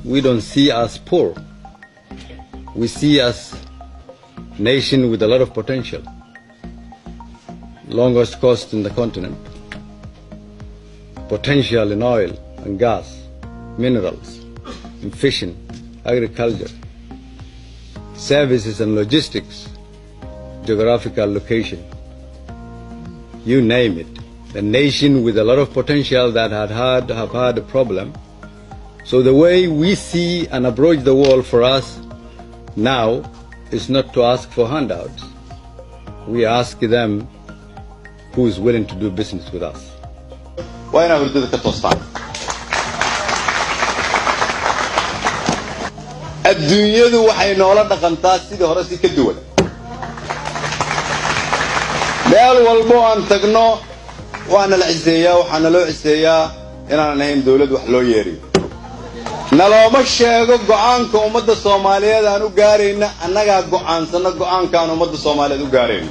We don't see us poor. We see us a nation with a lot of potential. Longest coast in the continent. Potential in oil and gas, minerals, in fishing, agriculture, services and logistics, geographical location. You name it. A nation with a lot of potential that have had a problem. So the way we see and approach the world for us now is not to ask for handouts. We ask them who is willing to do business with us. Why not do the tostan? adduunyadu waxay noola dhaqantaa sidii hore si ka duwan. meel walbo aan tagno waana la ciseeyaa waxaana loo ciseeyaa inaan ahayn dawlad wax loo yeeriyo. nalooma sheego go'aanka ummadda Soomaaliyeed aan u gaarayna annaga go'aansana go'aanka aan ummadda Soomaaliyeed u gaarayna.